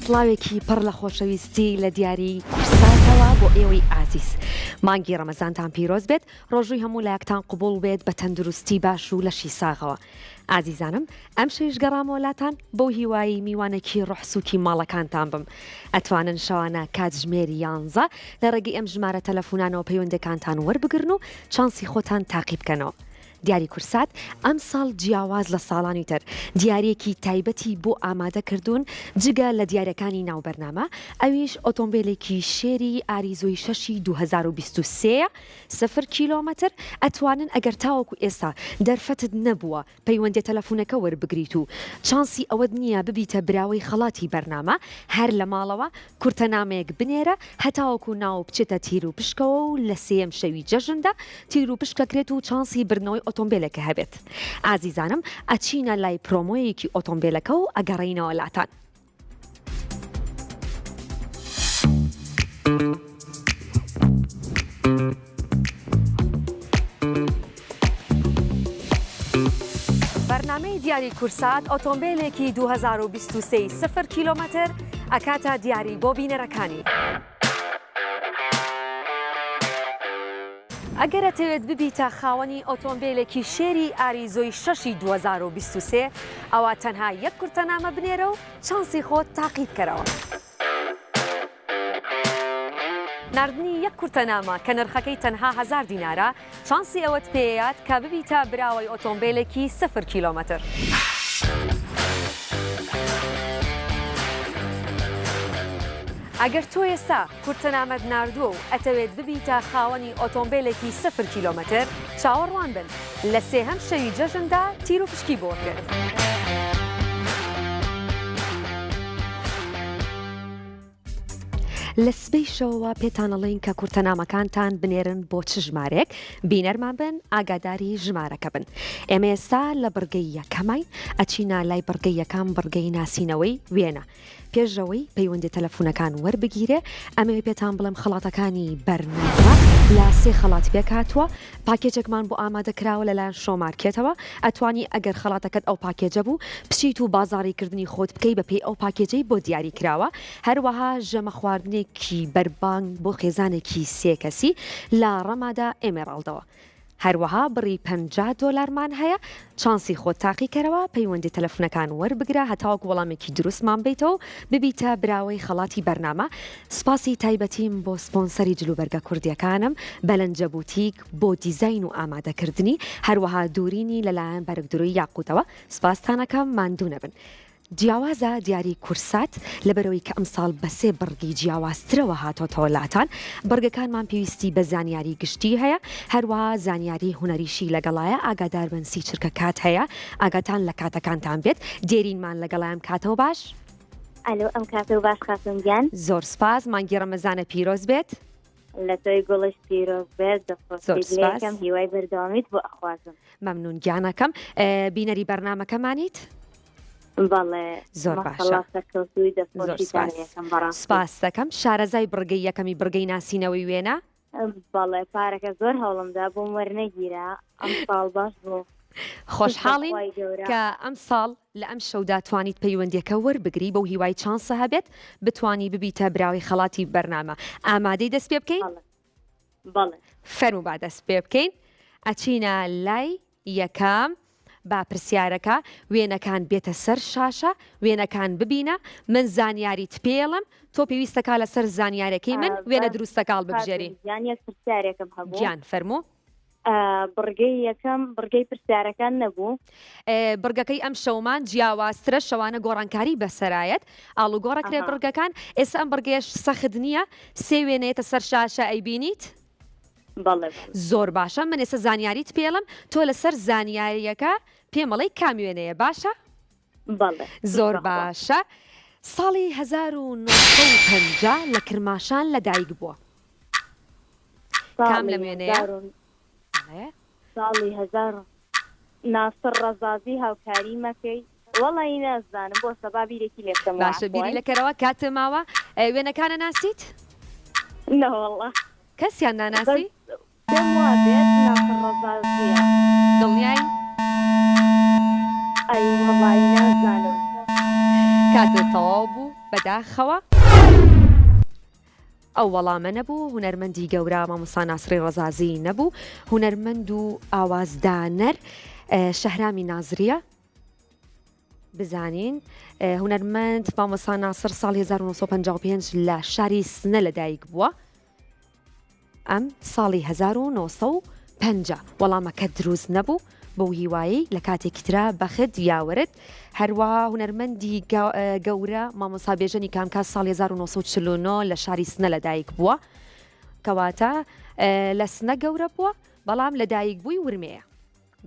سڵاوێکی پڕ لە خۆشەویستی لە دیاری کورساتەوە بۆ ئێوەی ئازیز. مانگی ڕەمەزانتان پیرۆز بێت، ڕۆژووی هەموو لایەکتان قبول بێت بە تەندروستی باش و لەشی ساغەوە. ئازیزانم، ئەم شەویش گەڕامۆلاتان بۆ هیوایی میوانێکی ڕۆحسووکی ماڵەکانتان بم. ئەتوانن شەوانە کاتژمێری 11 لە ڕێگەی ئەم ژمارە تەلەفۆنانەوە پەیوەندەکانتان وەربگرن و چانسی خۆتان تاقی بکەنەوە. دیاری کورسات ئەم ساڵ جیاواز لە ساڵانی تر دیارێکی تایبەتی بۆ ئامادە کردوون جگە لە دیارەکانی ناوبەرنامە، ئەویش ئۆتۆمبیلێکی شێری ئاریزۆی 6 2023 0 کیلۆمەتر ئەتوانن ئەگەر تاوەکو ئێستا دەرفەتت نەبووە پەیوەندی تەلەفۆنەکە وەربگریت و چانسی ئەوەت نییە ببیتە براوەی خەڵاتی بەرنامە، هەر لە ماڵەوە کورتەنامەیەک بنێرە هەتاوەکو ناو بچێتە تیر و پشکەوە و لە سێم شەوی جەژندا تیر و پشکەکرێت و چانسی برنەوەی ئۆتۆمبیلەکە هەبێت. ئازیزانم، ئەچینە لای پرۆمۆیەکی ئۆتۆمبیلەکە و ئەگەڕینەوە لاتان. بەرنامەی دیاری کورسات ئۆتۆمبیلێکی 2023 0 کیلۆمەتر ئەکاتە دیاری بۆ بینەرەکانی. ئەگەر ئەتەوێت ببیتە خاوەنی ئۆتۆمبیلێکی شێری ئاریزۆی 6 2023 ئەوە تەنها یەک کورتەنامە بنێرە و چانسی خۆت تاقی بکەرەوە. ناردنی یەک کورتەنامە کە نرخەکەی تەنها 1000 دینارە چانسی ئەوەت پێیات کە ببیتە براوەی ئۆتۆمبیلێکی 0 کیلۆمەتر. ئەگەر تۆ ئێستا کورتەنامەت ناردووە و ئەتەوێت ببیتە خاوەنی ئۆتۆمبیلێکی 0 کیلۆمەتر چاوەڕوان بن لە سێهەم شەوی جەژندا تیر و پشکی بۆکرێت. لە سبەی شەوەوە پێتان ئەڵێن کە کورتەنامەکانتان بنێرن بۆ چ ژمارێک، بینەرمان بن ئاگاداری ژمارەکە بن. ئێمە ئێستا لە بڕگەی یەکەمای ئەچینە لای بڕگەی یەکەم بڕگەی ناسینەوەی وێنە. پێشەوەی پەیوەندی تەلەفۆنەکان وەربگیرێ، ئەمەوێ پێتان بڵێم خەڵاتەکانی بەرنامە لە سێ خەڵات پێکاتوە. پاکێجێکمان بۆ ئامادەکراوە لەلایەن شۆمارکێتەوە، ئەتوانی ئەگەر خەڵاتەکەت ئەو پاکێجە بوو بچیت و بازاڕیکردنی خۆت بکەی بەپێی ئەو پاکێجەی بۆ دیاری کراوە. هەروەها ژەمە خواردنێکی بەربانگ بۆ خێزانێکی سێ کەسی لە ڕەمادا ئێمێڕاڵدەوە. هەروەها بڕی $50مان هەیە، چانسی خۆت تاقی کەرەوە پەیوەندی تەلەفۆنەکان وەربگرە هەتاوەکو وەڵامێکی دروستمان بیتەوە ببیتە براوەی خەڵاتی بەرنامە. سپاسی تایبەتیم بۆ سپۆنسەری جلوبەرگە کوردیەکانم، بەلەنجە بوتیک بۆ دیزاین و ئامادەکردنی، هەروەها دوورینی لەلایەن بەرگدروی یاقوتەوە. سپاسانەکەم، ماندوو نەبن. جیاوازە دیاری کورسات لەبەرەوەی کە ئەمساڵ بە سێ بڕگی جیاوازترەوە هاتۆتەوە لاتان. بڕگەکانمان پێویستی بە زانیاری گشتی هەیە، هەروەها زانیاری هونەریشی لەگەڵایە. ئاگادار بن سی چرکە کات هەیە، ئاگاتان لە کاتەکانتان بێت. دێرینمان لەگەڵایەم کاتەوە باش. ئەلۆ، ئەم کاتەوە باش خاتونگیان. زۆر سپاس، مانگی ڕەمەزانە پیرۆز بێت. لە تۆی گوڵش پیرۆز بێت. دەخۆشم هیوای بەردەوامیت بۆ ئەخوازم. مەمنون گیانەکەم. بینەری بەرنامەکەمانیت؟ بەڵێ، زۆر باشە، سپاس دەکەم. شارەزای بڕگەی یەکەمی بڕگەی ناسینەوەی وێنە؟ بەڵێ، پارەکە زۆر هەوڵمدا بۆم وەرنەگیرە، ئەم ساڵ باش بوو. خۆشحاڵین کە ئەم ساڵ لە ئەم شەودا توانیت پەیوەندیەکە وەربگری بەو هیوای چانسە هەبێت بتانی ببیتە براوی خەڵاتی بەرنامە. ئامادەی دەست پێ بکەین؟ بەڵێ، فەرموو با دەست پێ بکەین. ئەچینە لای یەکەم با پرسیارەکە، وێنەکان بێتە سەر شاشە، وێنەکان ببینە، من زانیاریت پێڵم، تۆ پێویستەکە لەسەر زانیارەکەی من وێنە دروستەکەڵ ببژێری. پرسیارێکم هەبوو. گیان فەرموو. بڕگەی یەکەم بڕگەی پرسیارەکان نەبوو. بڕگەکەی ئەم شەومان جیاوازترە، شەوانە گۆڕانکاری بەسەرایەت ئاڵوگۆڕەکرێ بڕگەکان. ئێستا ئەم بڕگەیەش سەخت نییە، سێ وێنەیەتە سەر شاشە ئەیبینیت؟ بەڵێ، زۆر باشە، من ئێستا زانیاریت پێڵم، تۆ لەسەر زانیاریەکە پێمەڵی کامیوێنەیە. باشە؟ بەڵێ، زۆر باشە. ساڵی 1950 لە کرماشان لەدایک بووە. کام لە وێنەیە؟ ساڵی 1000 ناسر ڕەزازی هاوکاری مەکەی. وەڵی نازانم، بۆ سەبابیرێکی لێ بکەم. باشە، بیری لەکەرەوە کاتە ماوە. وێنەکانە ناسیت؟ نەوەڵڵا، کەسیان ناناسی؟ پێم وا بێت ناسر ڕەزازیە. دڵنیایی؟ ئەی وەڵی نازانم. کاتە تەواو بوو. بەداخەوە ئەو وەڵامە نەبوو. هونەرمەندی گەورە مامۆستا ناسری ڕەزازی نەبوو. هونەرمەند و ئاوازدانەر شەهرامی نازریە. بزانین هونەرمەند مامۆستا ناسر ساڵی 1955 لە شاری سنە لەدایک بووە. ئەم ساڵی 1950 وەڵامەکە دروست نەبوو بۆ هیوایی لە کاتێکی ترا بەخت یاورد. هەروە هونەرمەندی گەورە مامۆستا بێژەنی کامکات ساڵی 1949 لە شاری سنە لەدایک بووە، کەواتە لە سنە گەورە بووە بەڵام لەدایک بووی ورمەیە.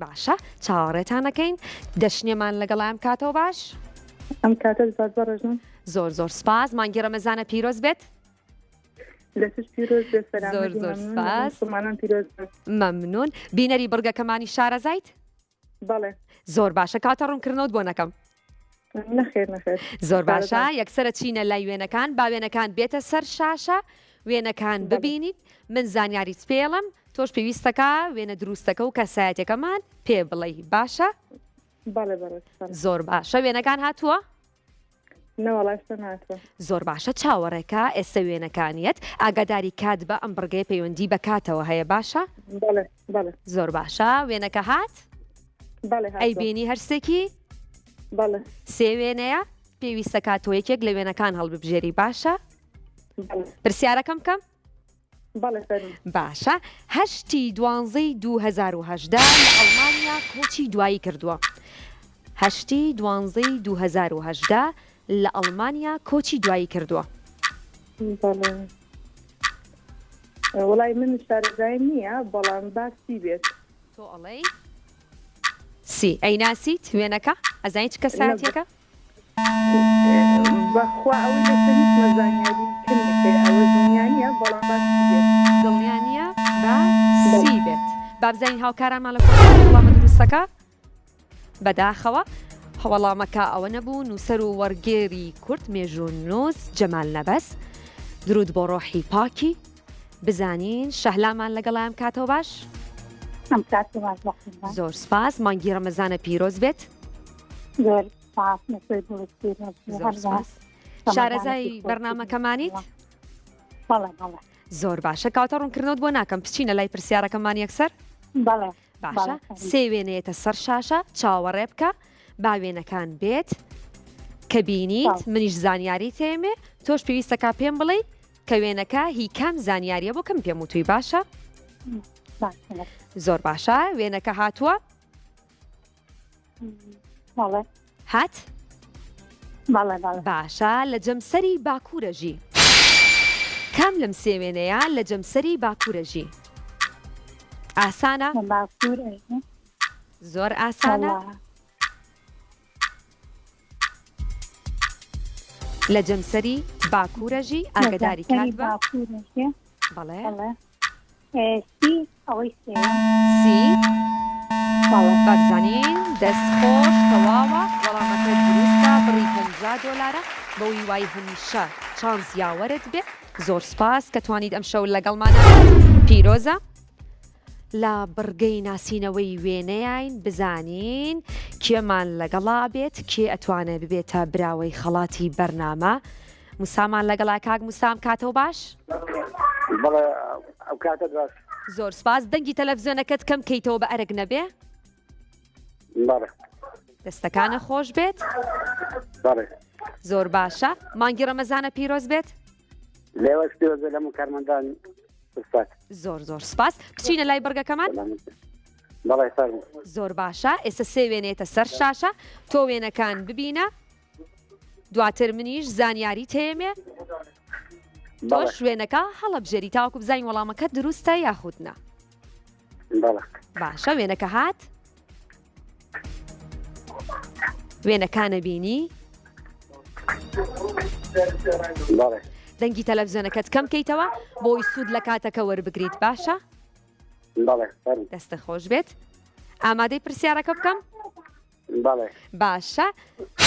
باشە چاوەڕێتانەکەین دەشنێمان لەگەڵام کاتەوە باش. ئەم کاتە بەڕژن زۆر زۆر سپاس. مانگی ڕەمەزانە پیرۆز بێت. لەسش پیرۆز بێت. زۆر زۆر سپاس. پیرۆز مەمنون. بینەری بڕگەکەمانی شارەزایت؟ بەڵێ. زۆر باشە کاتە ڕوونکردنەوەت بۆ نەکەم. نەخێر نەخێر. زۆر باشە یەکسرە چینە لای وێنەکان، با وێنەکان بێتە سەر شاشە، وێنەکان ببینیت، من زانیاریت پێڵم، تۆش پێویستەکە وێنە دروستەکە و کەسایەتەکەمان پێ بڵێ. باشە؟ بەڵێ بەڵێ. زۆر باشە. وێنەکان هاتووە؟ نەوەڵاشتە ناتوە. زۆر باشە چاوەڕێکە ئێستا وێنەکانیەت ئاگاداری کات بە ئەم بڕگەی پەیوەندی بەکاتەوە هەیە. باشە؟ بەڵێ بەڵێ. زۆر باشە. وێنەکە هات؟ بەڵێ. ئەی بینی هەرسێکی؟ بەڵێ. سێ وێنەیە پێویستە کاتۆ یەکێک لە وێنەکان هەڵببژێری. باشە؟ پرسیارەکەم بکەم؟ بەڵێ. باشە. 8 دوانزەی 2010 لە ئەڵمانیا کۆچی دوایی کردووە. 8 دوانزەی 2010 لە ئەڵمانیا کۆچی دوایی کردووە. بەڵێ. وڵای من شارەزای نییە بەڵام باسی بێت. تۆ ئەڵێ سی ئەی ناسیت وێنەکە ئەزانی چ کەساتێکە؟ بەخوا ئەوەی لەسەریت مەزانیاری کردێ ئەوە دڵنیانە بەڵام باسی بێت. دڵنیانە با سی بێت. با بزانین هاوکارانمان لە وەڵامە دروستەکە؟ بەداخەوە هەوڵامەکە ئەوە نەبوو. نووسەر و وەرگێری کورد مێژوو نووس جەمال نەبەس. درود بۆ ڕۆحی پاکی. بزانین شەهلامان لەگەڵام کاتەوە باش. ئەم کاتێ باش بەخێر. زۆر سپاس. مانگی ڕەمەزانە پیرۆز بێت. زۆر سپاس. نەسەی دڵت زۆر سپاس. شارەزای بەرنامەکەمانیت؟ بەڵێ بەڵێ. زۆر باشە کاتە ڕوونکردنەوەت بۆ ناکەم بچینە لای پرسیارەکەمان یەکسەر. بەڵێ. باشە سێ وێنەیەتە سەر شاشە چاوەڕێ بکە با وێنەکان بێت کە بینیت منیش زانیاری تێمێ تۆش پێویستەکە پێم بڵێ کە وێنەکە هی کام زانیاریە بۆ کەم پێم وتووی. باشە؟ زۆر باشە. وێنەکە هاتووە؟ بەڵێ. هات؟ بەڵێ بەڵێ. باشە. لە جەمسەری باکوورەژی کام لەم سێ وێنەیە لە جەمسەری باکوورەژی؟ ئاسانە؟ زۆر ئاسانە. لە جەمسەری باکوورەژی ئاگداری کات بە. بەڵێ. سی ئەوەی سێ. سی. بەزانین دەستخۆش تەواوە وەڵامەکە دروستە. بڕی $50 بەوەی وای هەمیشە چانس یاوەرت بێت. زۆر سپاس کە توانیت ئەم شەو لەگەڵمانە. پیرۆزە لە بڕگەی ناسینەوەی وێنەیان بزانین کێمان لەگەڵا بێت کێ ئەتوانێت ببێتە براوەی خەڵاتی بەرنامە. موسامان لەگەڵا کاک موسام کاتەوە باش. بەڵێ ئەو کاتە باش. زۆر سپاس. دەنگی تەلەڤیزیۆنەکەت کەم کەیتەوە بە ئەرەگ نەبێ. بەڵێ. دەستەکانە خۆش بێت. بەڵێ. زۆر باشە. مانگی ڕەمەزانە پیرۆز بێت. لێوەش پیرۆزە لە کارمەندان سپاس. زۆر زۆر سپاس. بچینە لای بەرگەکەمان. بەڵێ فەرموو. زۆر باشە. ئێستا سێ وێنێتە سەر شاشە تۆ وێنەکان ببینە دواتر منیش زانیاری تێمێ تۆش وێنەکە هەڵەبژێری تاوەکو بزانین وەڵامەکە دروستە یاخودنا. بەڵێ. باشە. وێنەکە هات؟ وێنەکانە بینی؟ بەڵێ. دەنگی تەلەڤیزیۆنەکەت کەم کەیتەوە بۆی سوود لە کاتەکە وەربگریت. باشە؟ بەڵێ فەرموو. دەستە خۆش بێت. ئامادەی پرسیارەکە بکەم؟ بەڵێ. باشە.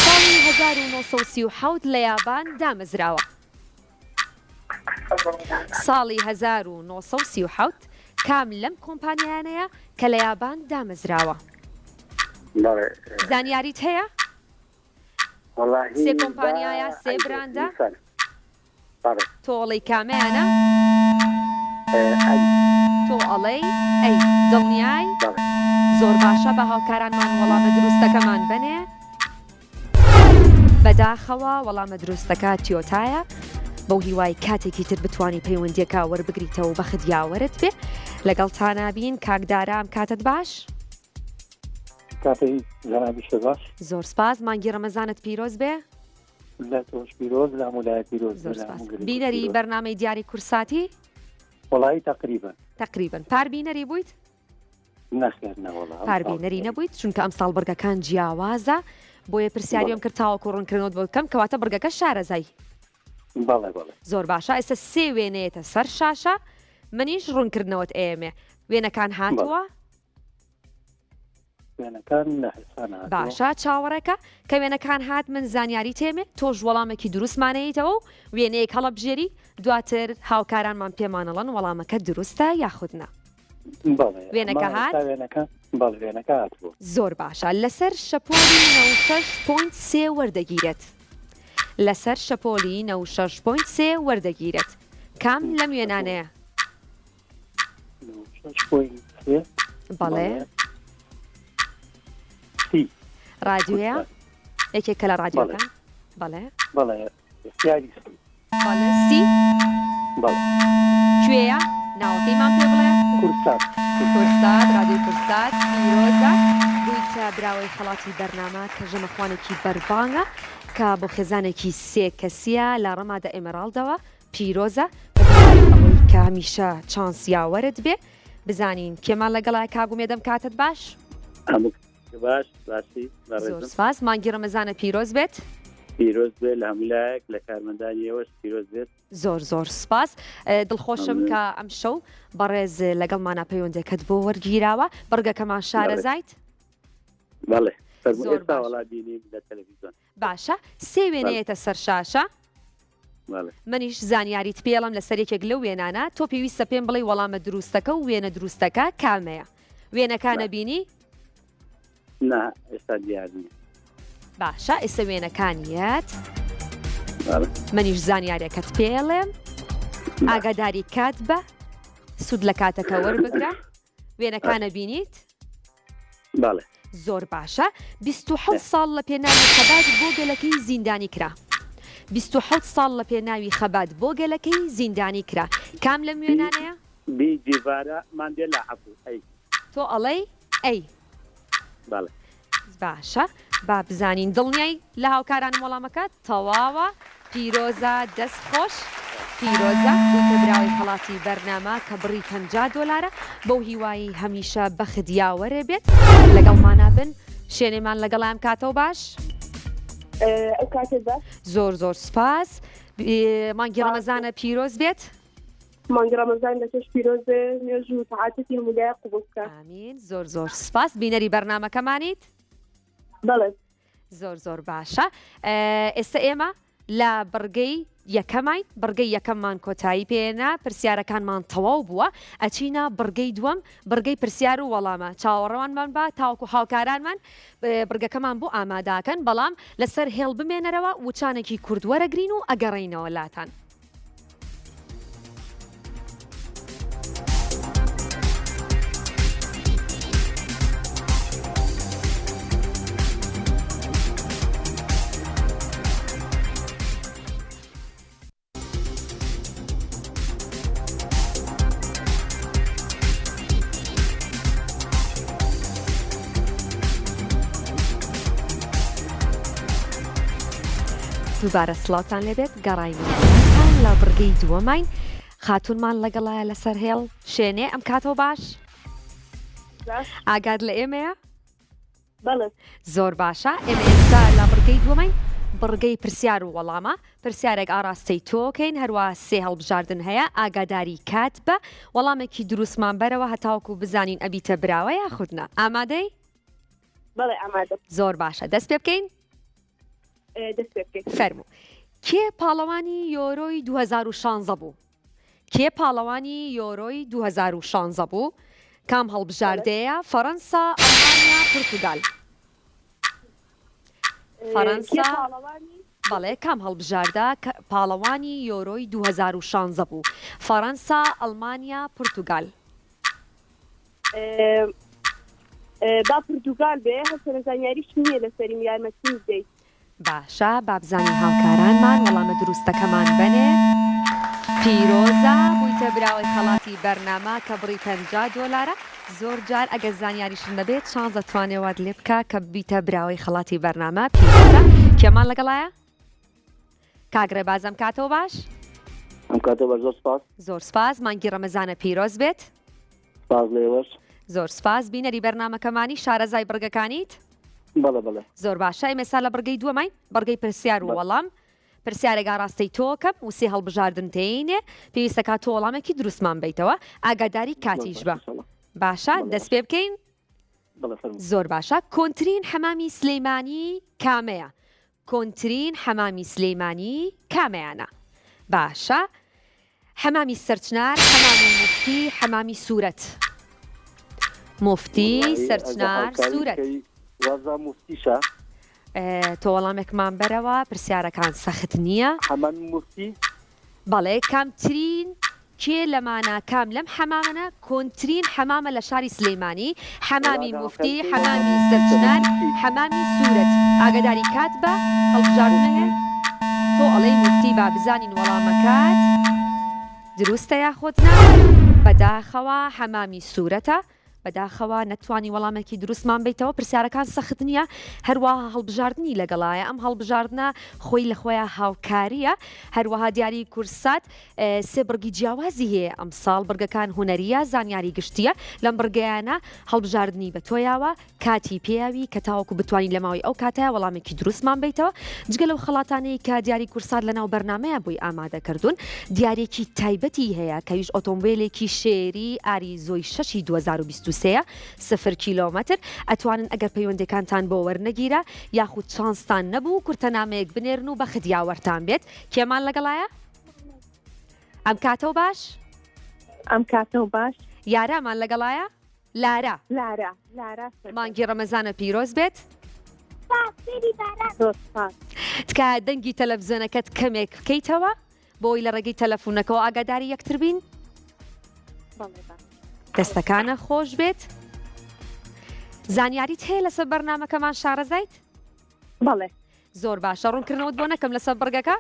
ساڵی 1937 لە یابان دامەزراوە. ساڵی 1937 کام لەم کۆمپانیانەیە کە لە یابان دامەزراوە؟ بەڵێ. زانیاریت هەیە؟ والله سێ کۆمپانیایە سێ براندا بله تۆ ئەڵەی کامەیانە أي تۆ ئەڵەی ئەی دڵنیای بله زۆر باشە بە هاوکارانمان وەڵامە دروستەکەمان بنێ بەداخەوە وەڵامە دروستەکە تیۆتایە بەو هیوای کاتێکی تر بتانی پەیوەندیەکە وەربگریتەوە بە خدیاوەرت بێ لەگەڵ تانابین کاکدارام کاتت باش کاتی جنابی شباش زۆر سپاس مانگی ڕەمەزانت پیرۆز بێ لا توش پیروز لا مولای پیروز زۆر سپاس بینەری بەرنامەی دیاری کورساتی والله تقریبا تقریبن پار بینەری بوویت نخیر نه والله پار بینەری نەبوویت چونکە ئەمساڵ بڕگەکان جیاوازە بۆیە پرسیاریم کرد تاوەکو ڕوونکردنەوە بۆ بکەم کەواتە بڕگەکە شارەزای بله بله زۆر باشە ئێستا سێ وێنەیەتە سەر شاشە منیش ڕوونکردنەوەت ئێمێ وێنەکان هاتووە وێنەکان نەحسانە باشە چاوەڕێکە کە وێنەکان هات من زانیاری تێمێ تۆش وەڵامێکی دروستمانەیەیتەوە و وێنەیەک هەڵەبژێری دواتر هاوکارانمان پێمانەڵەن وەڵامەکە دروستە یاخودنا بله وێنەکە هات؟ وێنەکە بله وێنەکە هاتبوو زۆر باشە لەسەر شەپۆلی 96.3 وەردەگیرێت لەسەر شەپۆلی 96.3 وەردەگیرێت کام لەم وێنانەیە بەڵێ سی رادیۆیە یەکێکە لە رادیۆکان بەڵێ بله اختیاری سی بەڵێ سی بله کوێیە ناوەکەیمان پێ بڵێ کورسات کورسات رادیۆی کورسات پیرۆزە بوویتە براوەی خەڵاتی بەرنامە کە ژەمەخوانێکی بەربانگە کە بۆ خێزانێکی سێ کەسیە لە ڕەمادە ئێمەراڵدەوە پیرۆزە بەڵی کە هەمیشە چانسیاوەرت بێ بزانین کێمان لەگەڵای کاگومێدەم کاتت باش هەموو باش باسی زۆر سپاس مانگی ڕەمەزانە پیرۆز بێت پیرۆز بێ لە هەمولایەک لە کارمەندانی ئێوەش پیرۆز بێت زۆر سپاس دڵخۆشم کە ئەم شەو بەڕێز لەگەڵمانە پەیوەندەکەت بۆ وەرگیراوە بەڕگەکەمان شارەزایت بەڵێ زۆر ئێستا باش. وڵات بینیم لە تەلەڤیزۆن باشە سێ وێنەیەتە سەر شاشە بەڵێ منیش زانیاریت پێڵم لە سەرێکێک لەو وێنانە تۆ پێویستە پێم بڵێ وەڵامە دروستەکە و وێنە دروستەکە کامەیە وێنەکانە بینی نا ئێستا دیار نییە باشە ئێستا وێنەکانیەت بەڵێ منیش زانیاریەکەت پێڵێم ئاگاداری کات بە سوود لە کاتەکە وەربگرە وێنەکانە بینیت بەڵێ زۆر باشە 27 ساڵ لە پێناوی خەبات بۆ گەلەکەی زیندانی کرا 27 ساڵ لە پێناوی خەبات بۆ گەلەکەی زیندانی کرا کام لەم وێنانەیە بی جیڤارە ماندێلا عەبوو ئەی تۆ ئەڵەی ئەی بەڵێ باشە با بزانین دڵنیای لە هاوکاران وەڵامەکە تەواوە پیرۆزە دەست خۆش پیرۆزە بوویتە براوی خەڵاتی بەرنامە کە بڕی 50 دۆلارە بەو هیوایی هەمیشە بەخدیاوەرێ بێت لەگەڵمانە بن شوێنێمان لەگەڵام کاتەوە باش ئەو کاتێ باش زۆر سپاس مانگی ڕەمەزانە پیرۆز بێت مانگی ڕەمەزان لە تۆش پیرۆز نوێژ و سەعاتێکی هەمولایە قبول بکە ئامین زۆر سپاس بینەری بەرنامەکەمانیت بەڵێ زۆر باشە ئێستا ئێمە لە بڕگەی یەکەمین بڕگەی یەکەممان کۆتایی پێێنا پرسیارەکانمان تەواو بووە ئەچینە بڕگەی دووەم بڕگەی پرسیار و وەڵامە چاوەڕەوانمان بە تاوکو هاوکارانمان بڕگەکەمان بۆ ئاماداکەن بەڵام لەسەر هێڵ بمێنەرەوە وچانێکی کورد وەرەگرین و ئەگەڕینەوە لاتان دووبارە سڵاوتان لێبێت گەڕایمان لە بڕگەی دووەمین خاتونمان لەگەڵایە لەسەر هێڵ شوێنێ ئەم کاتەوە باش ئاگاد لە ئێمەیە بەڵێ زۆر باشە ئێمە ئێستا لە بڕگەی دووەمین بڕگەی پرسیار و وەڵامە پرسیارێک ئاراستەی تۆکەین هەروە سێ هەڵبژاردن هەیە ئاگاداری کات بە وەڵامێکی دروستمان بەرەوە هەتاوکو بزانین ئەبیتە براوە یاخودنا ئامادەی بەڵێ ئامادە زۆر باشە دەست پێ بکەین دەست پێ بکەیت فەرموو کێ پاڵەوانی یۆرۆی 2016 بوو کێ پاڵەوانی یۆرۆی 2016 بوو کام هەڵبژاردەیە فەڕەنسا ئەڵمانیا پورتوگال فەڕەنسا پاڵەوانی بەڵێ کام هەڵبژاردا پاڵەوانی یۆرۆی 2016 بوو فەڕەنسا ئەڵمانیا پورتوگال با پرتوگال بێ هەسەر زانیاریش نییە لەسەریم یارمەتی بدەیت باشە بابزانی هاوکارانمان وەڵامە دروستەکەمان بنێ پیرۆزە بوویتە براوەی خەڵاتی بەرنامە کە بڕی $50 زۆر جار ئەگەر زانیاریشن دەبێت شانس دەتوانێت لێ بکە کە بیتە براوەی خەڵاتی بەرنامە پیرۆزە کێمان لەگەڵایە کاگرێ بازم کاتەوە باش ئەم کاتە بە زۆر سپاس زۆر سپاس مانگی ڕەمەزانە پیرۆز بێت سپاس لێوەش زۆر سپاس بینەری بەرنامەکەمانی شارەزای بڕگەکانیت بەڵێ بەڵێ زۆر باشە ئێمێستا لە بڕگەی دووەمای بەڕگەی پرسیار و وەڵام پرسیارێکا ڕاستەی تۆکەم و سێ هەڵبژاردن تێینێ پێویستە کات تۆ وەڵامێکی دروستمان بیتەوە ئاگاداری کاتیش بە باشە دەست پێ بکەین بەڵێ فەرموو زۆر باشە کۆنترین حەمامی سلەیمانی کامەیە کۆنترین حەمامی سلەیمانی کامەیانە باشە حەمامی سەرچنار حەمامی مفتی حەمامی سوورەت مفتی سەرچنار سوورەت وازا مفتیشە تۆ وەڵامێکمان بەرەوە پرسیارەکان سەخت نییە هەمان مفتی بەڵێ کامترین کێ لەمانە کام لەم حەمامەنە کۆنترین حەمامە لە شاری سلەیمانی حەمامی مفتی حەمامی سەرچنار حەمامی سوورەت ئاگاداری کات بە هەڵبژاردنەیە تۆ ئەڵەی مفتی با بزانین وەڵامەکات دروستە یاخۆتنا بەداخەوە حەمامی سوورەتە بەداخەوە نەتوانی وەڵامێکی دروستمان بیتەوە پرسیارەکان سەخت نییە هەروەها هەڵبژاردننی لەگەڵایە ئەم هەڵبژاردنە خۆی لە خۆیان هاوکاریە هەروەها دیاری کورسات سێ بڕگی جیاوازی هەیە ئەم ساڵ بڕگەکان هوەریە زانیاری گشتیە لەم بڕگەیانە هەڵبژاردننی بە تۆیاوە کاتی پێیاوی کە تاوەکو بتوانین لەماوەی ئەو کاتەیە وەڵامێکی دروستمان بیتەوە جگە لەو خەڵاتانەی کە دیاری کورسات لەناو بەرنمەیە بووی ئامادەکردوون دیارێکی تایبەتی هەیە کەویش ئۆتۆمبیلێکی شێری ئاری زۆی 6 2023 0 کیلۆمەتر ئەتوانن ئەگەر پەیوەندەکانتان بۆ وەرنەگیرە یاخود چانستان نەبوو کورتەنامەیەک بنێرن و بە خدیاوەرتان بێت کێمان لەگەڵایە ئەم کاتەوە باش ئەم کاتەوە باش یارامان لەگەڵایە لارا لارا مانگی ڕەمەزانە پیرۆز بێت زۆر سپاس تکە دەنگی تەلەڤیزۆنەکەت کەمێک بکەیتەوە بۆی لە ڕێگەی تەلەفۆنەکەەوە ئاگاداری یەکتر بین دەستەکانە خۆش بێت زانیاریت هەیە لەسەر بەرنامەکەمان شارەزایت بەڵێ زۆر باشە ڕوونکردنەوەت بۆ نەکەم لەسەر بڕگەکە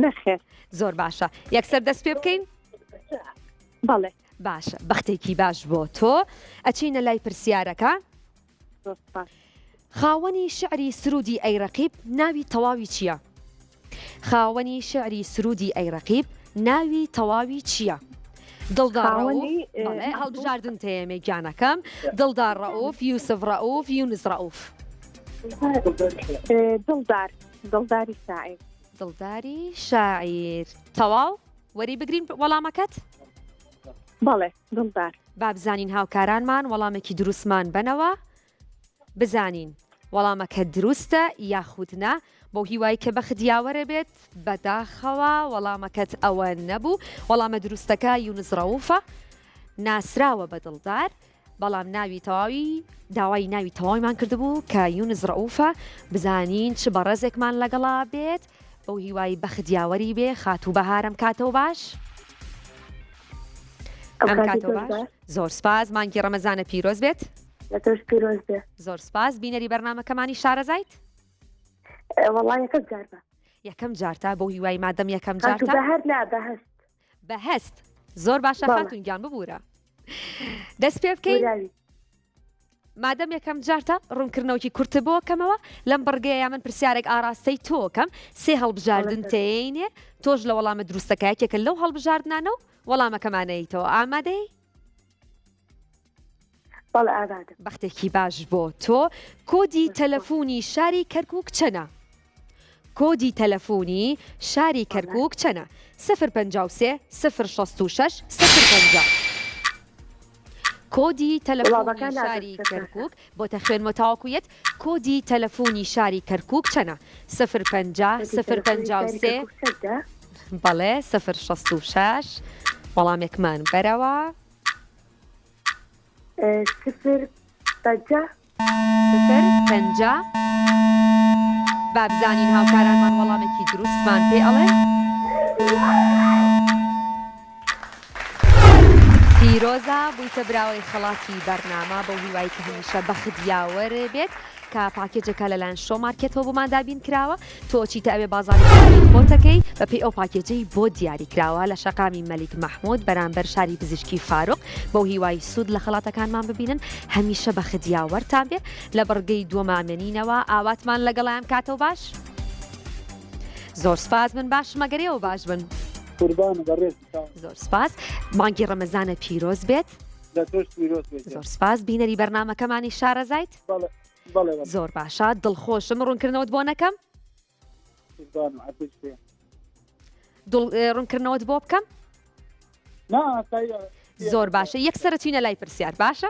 نەخێر زۆر باشە یەکسەر دەست پێ بکەین بەڵێ باشە بەختێکی باش بۆ تۆ ئەچینە لای پرسیارەکە زۆر سپاس خاوەنی شعری سرودی ئەیڕەقیب ناوی تەواوی چییە خاوەنی شعری سرودی ئەیڕەقیب ناوی تەواوی چییە دڵدار هەڵبژاردن تێمە گیانەکەم دڵدار ڕەوف یوسف ڕەوف یونس ڕەوف دڵداری شاعیر دڵداری شاعیر تەواو وەری بگرین وەڵامەکەت بەڵێ دڵدار با بزانین هاوکارانمان وەڵامێکی دروستمان بنەوە بزانین وەڵامەکە دروستە یاخودنا بۆ هیوای کە بە خدیاوەرە بێت بەداخەوە وەڵامەکەت ئەوە نەبوو وەڵامە دروستەکە یونس ڕەوفە ناسراوە بە دڵدار بەڵام ناوی تەواوی داوای ناوی تەواویمان کردبوو کە یونس ڕەوفە بزانین چ بە ڕێزێکمان لەگەڵا بێت بۆ هیوای بە خدیاوەری بێ خات و بەهارم کاتەوە باش ئەم کاتەوە باش زۆر سپاس مانگی ڕەمەزانە پیرۆز بێت لەتۆش پیرۆز بێ زۆر سپاس بینەری بەرنامەکەمانی شارەزایت وەڵا یەکەم جار بە یەکەم جارتا بۆ هیوای مادەم یەکەم جارتا بەهەر لا بەهەست بەهەست زۆر باشە خاتونگیان ببوورە دەست پێ بکەین مادەم یەکەم جارتا ڕوونکردنەوەکی کورتە بۆ کەمەوە لەم بڕگەیە من پرسیارێک ئاراستەی تۆکەم سێ هەڵبژاردن تێینێ تۆش لە وەڵامە دروستەکەیەکێکە لەو هەڵبژاردنانە و وەڵامەکەمانەیەیتەوە ئامادەی بەختێکی باش بۆ تۆ کۆدی تەلەفۆنی شاری کەرکووک چەنە کۆدی تەلەفۆنی شاری کەرکووک چەنە 053 066 050 کۆدی تەلەفۆنی شاری کەرکووک بۆتە خوێنمە تاواکویەت کۆدی تەلەفۆنی شاری کەرکووک چەنە 050 053 بەڵێ 066 وەڵامێکمان بەرەوە 050 با بزانین هاوکارانمان وەڵامێکی دروستمان پێ ئەڵێن. پیرۆزە بوویتە براوەی خەڵاتی بەرنامە بە هیوای کە هەمیشە بەخدیاوەرە بێت کە پاکێجەکە لەلایەن شۆ مارکێتەوە بۆمان دابین کراوە تۆ چیتە ئەوێ بازاری خۆتەکەی بە پێی ئەو پاکێجەی بۆ دیاری کراوە لە شەقامی مەلیک مەحموود بەرامبەر شاری پزیشکی فاروق بۆ هیوای سوود لە خەڵاتەکانمان ببینن هەمیشە بەخدیاوەرتان بێ لە بەڕگەی دووەمامێنینەوە ئاواتمان لەگەڵیان کاتەوە باش. زۆر سپاس بن باش مەگەرەوە باش بن. زۆر سپاس مانگی ڕەمەزانە پیرۆز بێت. زۆر سپاس بینەری بەرنامەکەمانی شارەزایت. زۆر باشە دڵخۆشم ڕوونکردنەوەت بۆ نەکەم ڕوونکردنەوەت بۆ بکەم زۆر باشە یەکسرە چینە لای پرسیار باشە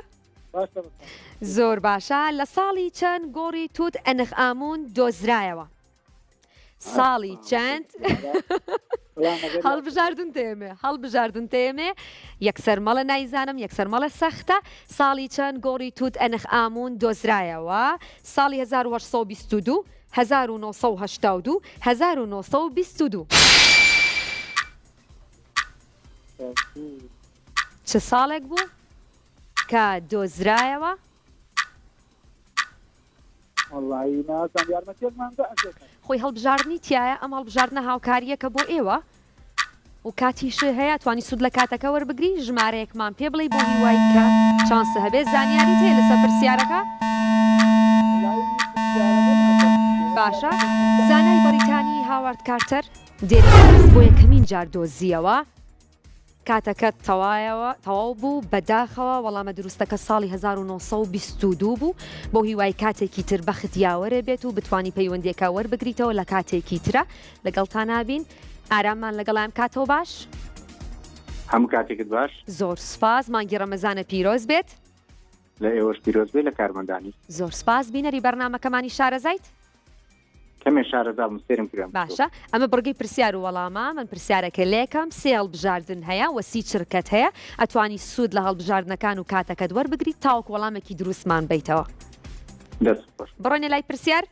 زۆر باشە لە ساڵی چەند گۆڕی توت ئەنخ ئامون دۆزرایەوە ساڵی چەند هەڵبژاردن تێمێ یەکسەر مەڵە نایزانم یەکسەر مەڵە سەختە ساڵی چەند گۆڕی توت ئەنخ ئامون دۆزرایەوە ساڵی 1922 1982 1922 چه ساڵێک بوو کە دۆزرایەوە خۆی هەڵبژاردننی تایە ئەم هەڵبژاردنە هاوکاریەکە بۆ ئێوە و کاتیش هەیە توانی سوود لە کاتەکە وەربگری ژمارەیەکمان پێ بڵێ بۆ هیوای کە چانسە هەبێت زانیاری تێ لەسەر پرسیارەکە باشە زانای بەریتانی هاوارد کارتەر دێری بۆ یەکەمین جار دۆزیەوە کاتەکە تەواو بوو بەداخەوە وەڵامە دروستەکە ساڵی 1922 بوو بۆ هیوای کاتێکی تر بەختیاوەرە بێت و بتوانی پەیوەندێکە وەربگریتەوە لە کاتێکی ترە لەگەڵتان نابین ئاراممان لەگەڵام کاتەوە باش هەموو کاتێکت باش زۆر سپاس مانگی ڕەمەزانە پیرۆز بێت لە ئێوەش پیرۆز بێت لە کارمەندانی زۆر سپاس بینەری بەرنامەکەمانی شارەزایت کەمێ شارەزام سێرم کرام باشە ئەمە بڕگەی پرسیار و وەڵامە من پرسیارەکە لێکم سێ هەڵبژاردن هەیە وەسی چرکەت هەیە ئەتوانی سوود لە هەڵبژاردنەکان و کاتەکەت وەربگریت تاوەکو وەڵامێکی دروستمان بیتەوە بڕۆنێ لای پرسیار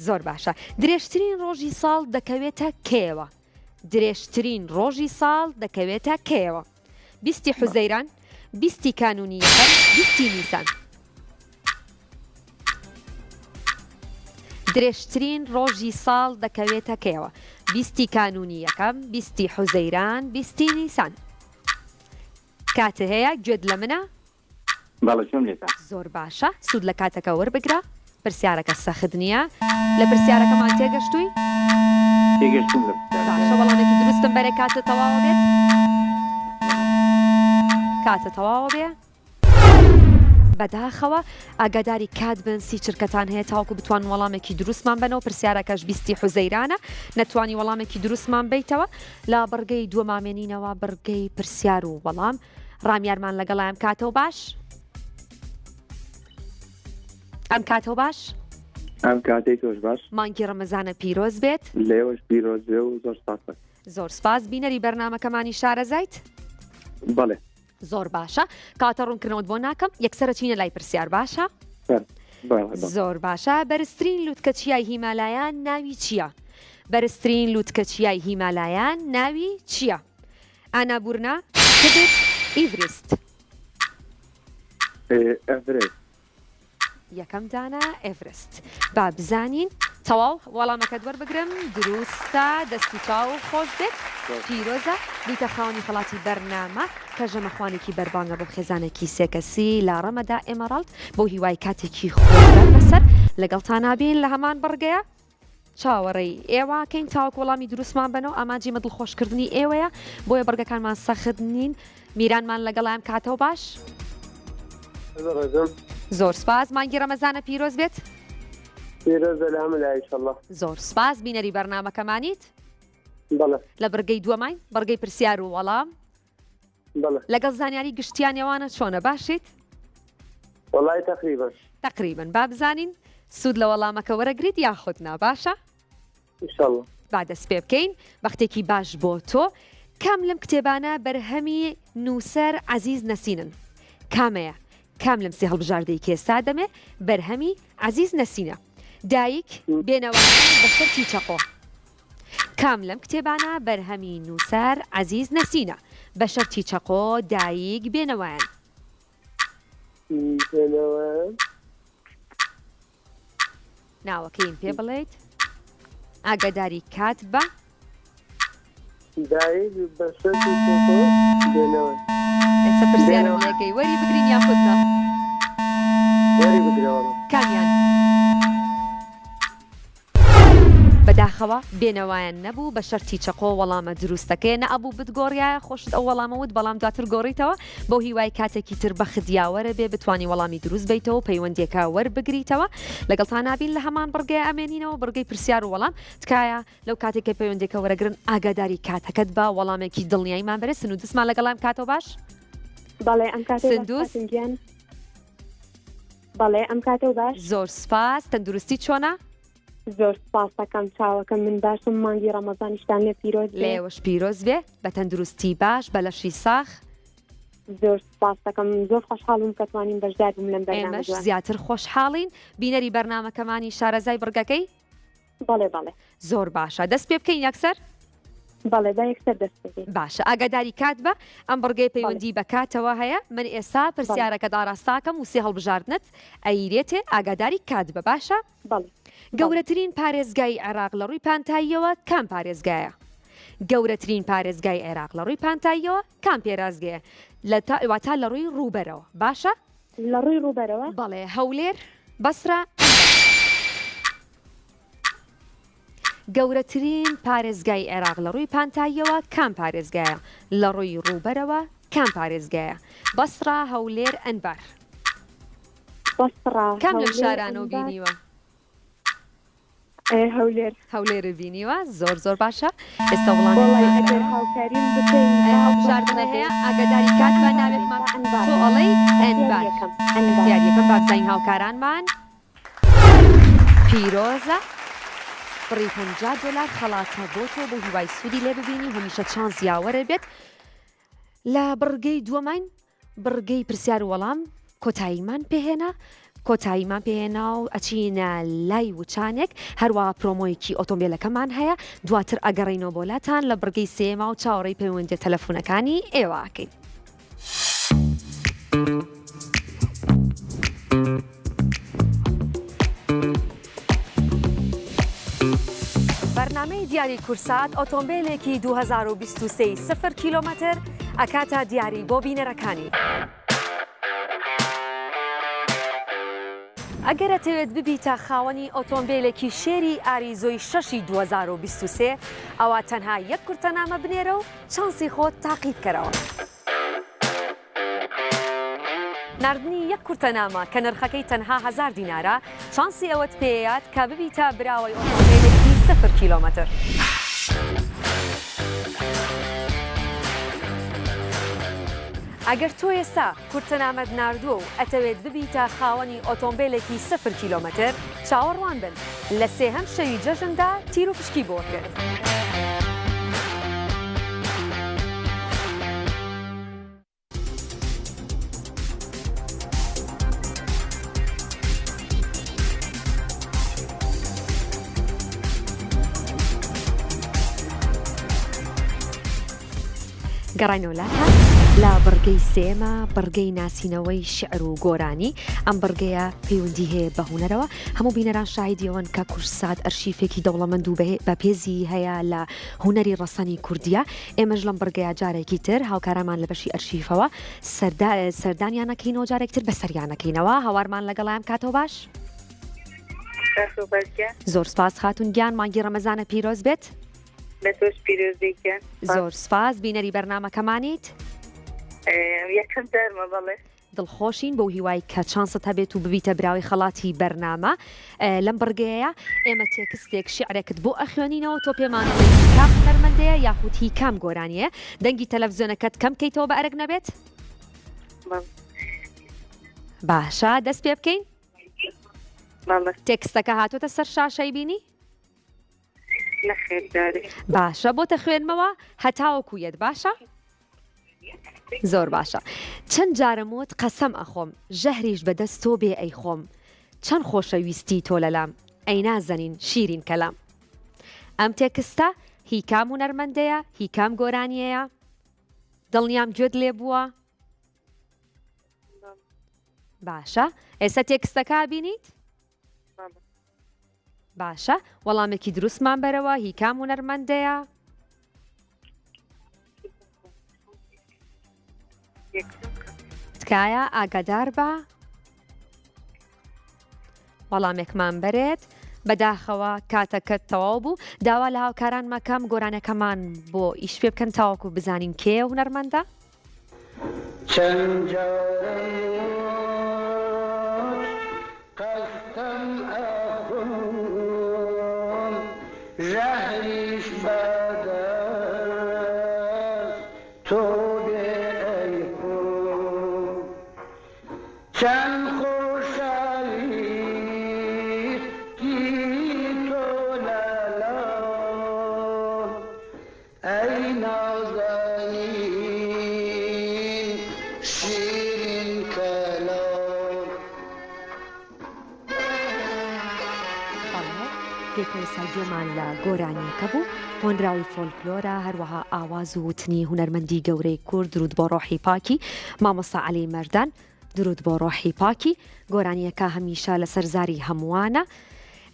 زۆر باشە درێژترین ڕۆژی ساڵ دەکەوێتە کێوە درێژترین ڕۆژی ساڵ دەکەوێتە کێوە 20 حوزەیران 20 کانونیەکان 20 نیسان درێژترین ڕۆژی ساڵ دەکەوێتە کێوە 20 کانونی یەکەم 20 حوزەیران 20 نیسان کاتە هەیە گوێت لە منە زۆر باشە سوود لە کاتەکە وەربگرە پرسیارەکە سەخت نییە لە پرسیارەکەمان تێگەشتووی باشە وەڵامێکی دروستم بەرێ کاتە تەواوە بێت کاتە تەواوە بێ بەداخەوە ئاگاداری کات بن سی چرکەتان هەیە تاوەکو بتوان وەڵامێکی دروستمان بنەوە پرسیارەکەش 20 حوزەیرانە نەتوانی وەڵامێکی دروستمان بیتەوە لە بەڕگەی دووەمامێنینەوە بەڕگەی پرسیار و وەڵام ڕامیارمان لەگەڵایەم کاتەوە باش ئەم کاتەوە باش ئەم کاتێک تۆش باش مانگی ڕەمەزانە پیرۆز بێت لێوەش پیرۆز بێ و زۆر سپاس زۆر سپاس بینەری بەرنامەکەمانی شارەزایت بەڵێ زۆر باشە کاتە ڕوونکردنەوەت بۆ ناکەم یەکسرە چینە لای پرسیار باشە زۆر باشە بەرزترین لووتکەچیای هیمالایان ناوی چییە بەرزترین لووتکەچیای هیمالایان ناوی چییە ئانابورنا کبت ئیڤریست ئەڤرست یەکەم دانە ئێڤرست با بزانین تەواو وەڵامەکەت وەربگرم دروستە دەست و چاو خۆش بێت پیرۆزە بیتە خاوەنی خەڵاتی بەرنامە کە ژەمەخوانێکی بەربانگە بۆ خێزانێکی سێکەسی لا ڕەمەدا ئێمەڕالت بۆ هیوای کاتێکی خۆشبەر بەسەر لەگەڵتان نابین لە هەمان بەڕگەیە چاوەڕێی ئێوەکەین تاوەکو وەڵامی دروستمان بنەوە ئاماجی مەدڵخۆشکردنی ئێوەیە بۆیە بەڕگەکانمان سەخت نین میرانمان لەگەڵیان کاتەوە باش زۆر سپاس مانگی ڕەمەزانە پیرۆز بێت زۆر سپاس بینەری بەرنامەکەمانیت لە بەرگەی دووەمای بەرگەی پرسیار و وەڵام لەگەڵ زانیاری گشتیانێوانە چۆنە باشیت تقریبا با بزانین سوود لە وەڵامەکە وەرەگریت یاخود نا باشە با دەست پێ بکەین بەختێکی باش بۆ تۆ کام لەم کتێبانە بەرهەمی نووسەر عەزیز نەسینن کامەیە کام لەم سێ هەڵبژاردەی کێسا دەمێ بەرهەمی عەزیز نەسینە دایک بێنەوەکان بە شەرتی چەقۆ. کام لەم کتێبانە بەرهەمی نووسەر عەزیز نەسینە بە شەرتی چەقۆ دایک بێنەوەیان. ناوەکەیم پێ بڵێیت؟ ئاگاداری کات بە دایک بە شەرتی چەقۆ بێنەوە. ئێستا پرسیارم لەکەی وەری بگرین یان خودنا؟ وەری بگرەوە. کامیان؟ بەداخەوە بێنەوایان نەبوو بە شەرتی چەقۆ وەڵامە دروستەکەی نەئەبوو بتگۆڕیایە خۆشت ئەو وەڵامەوت بەڵام دواتر گۆڕیتەوە بۆ هیوای کاتێکی تر بە خدیاوەرە بێ بتوانانی وەڵامی دروست بیتەوە پەیوەندێکە وەربگریتەوە لەگەڵتان نابین لە هەمان بڕگەی ئەمێنینەوە بڕگەی پرسیار و وەڵام تکایە لەو کاتێکە پەیوەندێکە وەرەگرن ئاگاداری کاتەکەت بە وەڵامێکی دڵنیاییمان بەرە سنوودسمان لەگەڵام کاتەوە باش؟ بەڵێ ئەم کاتێ سندوس؟ بەڵێ ئەم کاتێ باش. زۆر سپاس. تەندروستی چۆنە؟ زۆر سپاسەکەم چاوەکەم من باشم مانگی ڕەمەزانیشتان لێ پیرۆز بێ. لێوەش پیرۆز بێ بە تەندروستی باش بەلەشی ساخ. زۆر سپاسەکەم زۆر خۆشحاڵم کە توانین بەشدار بووم لەم ئێمەش بەرنامەدا. زیاتر خۆشحاڵین. بینەری بەرنامەکەمانی شارەزای بڕگەکەی؟ بەڵێ بەڵێ زۆر باشە. دەست پێ بکەین یەکسەر؟ بەڵێ بە یەکسەر دەست بکەین. باشە ئاگاداری کات بە ئەم بڕگەی پەیوەندی بە کاتەوە هەیە من ئێستا پرسیارەکە داڕاستاکەم و سێ هەڵبژاردنت ئەیرێتێ ئاگاداری کات بە باشە؟ بەڵێ. گەورەترین پارێزگای عێراق لە ڕووی پانتاییەوە کام پارێزگایە؟ گەورەترین پارێزگای عێراق لە ڕووی پانتاییەوە کام پێرازگەیە؟ واتە لە ڕووی ڕووبەرەوە باشە؟ لە ڕووی ڕووبەرەوە؟ بەڵێ هەولێر بەسرە. گەورەترین پارێزگای عێراق لە ڕووی پانتاییەوە کام پارێزگایە؟ لە ڕووی ڕووبەرەوە کام پارێزگایە؟ بەسرە هەولێر ئەنبار. بەسرە. کام لەم شارانە و بینیوە؟ هەولێر. هەولێر بینیوە زۆر زۆر باشە. ئێستا وڵی وڵامی ئەگەر هاوکاریم بکەین هەڵبژاردنە هەیە ئاگاداری کات بە ناوێتمان تۆ ئەڵەی ئەنبار. دیاریەکەم با بزانین هاوکارانمان پیرۆزە بڕی $50 خەڵاتە بۆ تۆ بۆ هیوای سوودی لێ ببینی هەمیشە چانس یاوەرە بێت. لە بڕگەی دووەمین بڕگەی پرسیار و وەڵام کۆتاییمان پێهێنا و ئەچینە لای وچانێک هەروە پرۆمۆیەکی ئۆتۆمبیلەکەمان هەیە دواتر ئەگەڕینەوە بۆلاتان لە بڕگەی سێما و چاوەڕێی پەیوەندی تەلەفۆنەکانی ئێوەکەین. بەرنامەی دیاری کورسات ئۆتۆمبیلێکی 2023 0 کیلۆمەتر ئەکاتە دیاری بۆ بینەرەکانی. ئەگەر ئەتەوێت ببیتە خاوەنی ئۆتۆمبیلێکی شێری ئاریزۆی 6 2023 ئەوە تەنها یەک کورتەنامە بنێرە و چانسی خۆت تاقیب کەرەوە. نردنی یەک کورتەنامە کە نرخەکەی تەنها 1000 دینارە چانسی ئەوەت پێیات کە ببیتە براوەی ئۆتۆمبیلێکی 0 کیلۆمەتر. ئەگەر تۆ ئێستا کورتەنامەت ناردووە و ئەتەوێت ببیتە خاوەنی ئۆتۆمبیلێکی 0 کیلۆمەتر چاوەڕوان بن لە سێهەم شەوی جەژندا تیر و پشکی بۆ کرد. گەڕینەوەلاتە لە بڕگەی سێمە بڕگەی ناسینەوەی شعر و گۆرانی ئەم بڕگەیە پەیوەندی هەیە بە هونەرەوە هەموو بینەران شاهیدیەوەن کە کورسات ئەرشیفێکی دەوڵەمەند و بەپێزی هەیە لە هونەری ڕەسەنی کوردیە. ئێمەش لەم بڕگەیە جارێکی تر هاوکارەمان لە بەشی ئەرشیفەوە سەردانیانەکەینەوە جارێکتر بە سەریانەکەینەوە هەوارمان لەگەڵایان کاتەوە باش. زۆر سپاس خاتون گیان مانگی ڕەمەزانە پیرۆز بێت. زۆر سپاس بینەری بەرنامەکەمانیت یەکەم دەرمە بەڵێ دڵخۆشین بۆ هیوای کە چانسەت هەبێت و ببیتە براوی خەڵاتی بەرنامە لەم بڕگەیە ئێمە تێکستێک شعرێکت بۆ ئەخوێنینەوە تۆ پێمانەوەی کام هەنەرمەندەیە یاخود هی کام گۆرانیە دەنگی تەلەڤیزیۆنەکەت کەم بکەیتەوە بە ئەرگ نەبێت باشە دەست پێ بکەین تێکستەکە هاتوۆتە سەر شاشەی بینی باشە بۆتە خوێنمەوە هەتاوەکویەت باشە زۆر باشە چەند جارەمۆت قەسەم ئەخۆم ژەهریش بەدەست تۆ بێ ئەی خۆم چەند خۆشەویستی تۆ لەلام ئەی نازەنین شیرین کەلام ئەم تێکستە هی کام هونەرمەندەیە هی کام گۆرانیەیە دڵنیام گوێت لێ بووە باشە ئێستا تێکستەکە بینیت باشە وەڵامێکی دروستمان بەرەوە هی کام هونەرمەندەیە تکایە ئاگادار بە وەڵامێکمان بەرێت بەداخەوە کاتەکەت تەواو بوو داوا لە هاوکاران مەکەم گۆرانەکەمان بۆ ئیش پێ بکەن تاوەکو بزانین کێ هونەرمەندە چەند جارێک قەستەم ئەخۆم ژەهریش بەدەست تۆ بێ ئەی خۆم چەند خۆشەویستی تۆ لەلام ئەی نازەنین شیرین کەلام پێکوێسە گوێمان لە گۆرانیەکە بوو هۆنراوی فۆلکلۆرە هەروەها ئاواز و وتنی هونەرمەندی گەورەی کورد درود بۆ ڕۆحی پاکی مامۆستا عەلی مەردان درود بۆ ڕۆحی پاکی گۆرانیەکە هەمیشە لە سەرزاری هەمووانە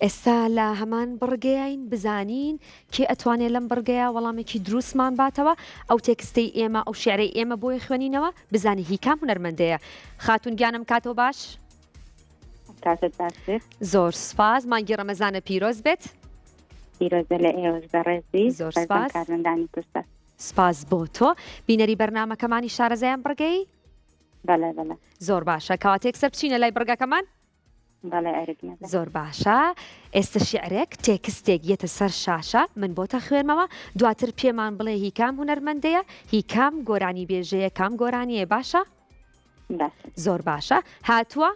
ئێستا لە هەمان بڕگەیین بزانین کێ ئەتوانێت لەم بڕگەیە وەڵامێکی دروستمان باتەوە ئەو تێکستەی ئێمە ئەو شیعرەی ئێمە بۆی خوێنینەوە بزانی هی کام هونەرمەندەیە خاتون گیانم کاتەوە باش کاتت باش بێت زۆر سپاس مانگی ڕەمەزانە پیرۆز بێت پیرۆزە لە ئێوەش بەڕێزی زۆر سپاس. کارمەندانی کوردستان سپاس بۆ تۆ بینەری بەرنامەکەمانی شارەزایان بڕگەی بەڵێ بەڵێ زۆر باشە کەواتێک سەر بچینە لای بڕگەکەمان بەڵێ ئەرگنە زۆر باشە ئێستا شیعرێک تێکستێک یەتە سەر شاشە من بۆتە خوێنمەوە دواتر پێمان بڵێ هی کام هونەرمەندەیە هی کام گۆرانی بێژەیە کام گۆرانیە باشە باشە زۆر باشە هاتووە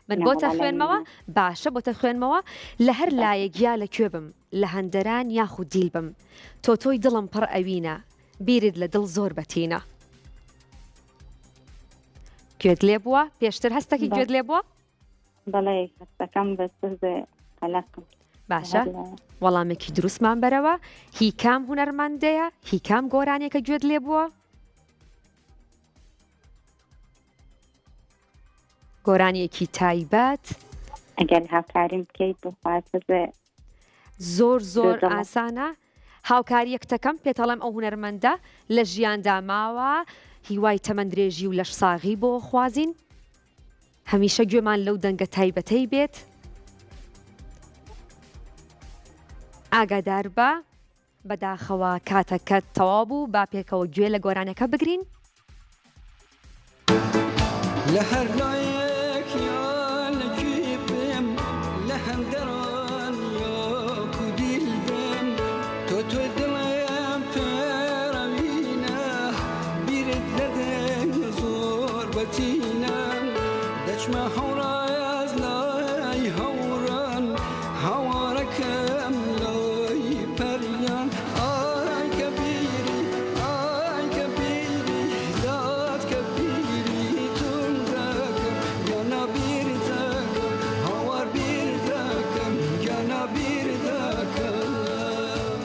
من بۆتە خوێنمەوە باشە بۆتە خوێنمەوە لە هەر لایەک یا لەکوێ بم لە هەندەران یاخود دیل بم تۆ تۆی دڵم پڕ ئەوینە بیرت لە دڵ زۆر بەتینە گوێت لێ بووە پێشتر هەستێکی گوێت لێ بووە بەڵێ هەستەکەم بەسەر قەلەقم باشە وەڵامێکی دروستمان بەرەوە هی کام هونەرمەندەیە هی کام گۆرانێکە گوێت لێ بووە گۆرانیەکی تایبەت ئەگەر هاوکاریم بکەیت بخواتە زۆر زۆر ئاسانە هاوکاریەکتەکەم پێتەڵم ئەو هونەرمەندە لە ژیاندا ماوە هیوای تەمەندرێژی و لەش ساغی بۆ خوازین هەمیشە گوێمان لەو دەنگە تایبەتەی بێت ئاگادار بە بەداخەوە کاتەکەت تەواو بوو با پێکەوە گوێ لە گۆرانەکە بگرین لە هەر لایەک یانەکی بم لە هەندەران یاکو دیل بم تۆ دڵێم پێڕەوینە بیرت لەدەنگ زۆر بەتینە دەچمە هەوڕایەز لای هەوڕان هاوارەکەم لای پەریان ئای کە بیری ئای کە بیری داد کە بیری تون دەکەم یانا بیر دەکەم هاوار بیر دەکەم یانا بیر دەکەم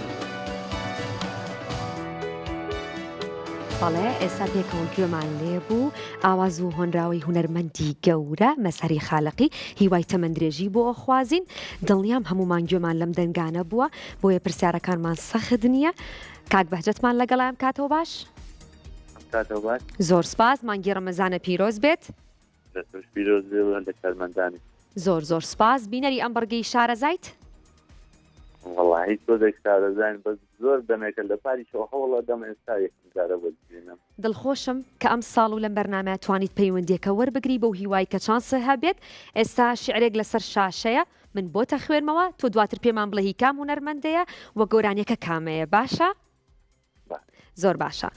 بەڵێ ئێستا پێکەوە گوێمان لێ بوو ئاواز و هۆنراوی هونەرمەندی گەورە مەسەری خاڵقی هیوای تەمەندرێژی بۆ خوازین دڵنیام هەمومان گوێمان لەم دەنگانە بووە بۆیە پرسیارەکانمان سەخت نییە کاک بەهجەتمان لەگەڵام کاتەوە باش کاتەوە باش زۆر سپاس مانگی ڕەمەزانە پیرۆز بێت دەستش پیرۆز بێ و هەندێک کارمەندانی زۆر زۆر سپاس بینەری ئەم بەرگەی شارەزایت وەڵاهی تۆ دەکسارەزان بەس زۆر دەمێکە لە پاریشەوە هەوڵە دەم ئێستا یەکجارە بەجێنم دڵخۆشم کە ئەم ساڵ و لەم بەرنامە توانیت پەیوەندیەکە وەربگری بەو هیوای کە چانسە هەبێت ئێستا شعرێک لەسەر شاشەیە من بۆتە خوێنمەوە تۆ دواتر پێمان بڵێ هی کام هونەرمەندەیە وە گۆرانیەکە کامەیە باشە زۆر باشە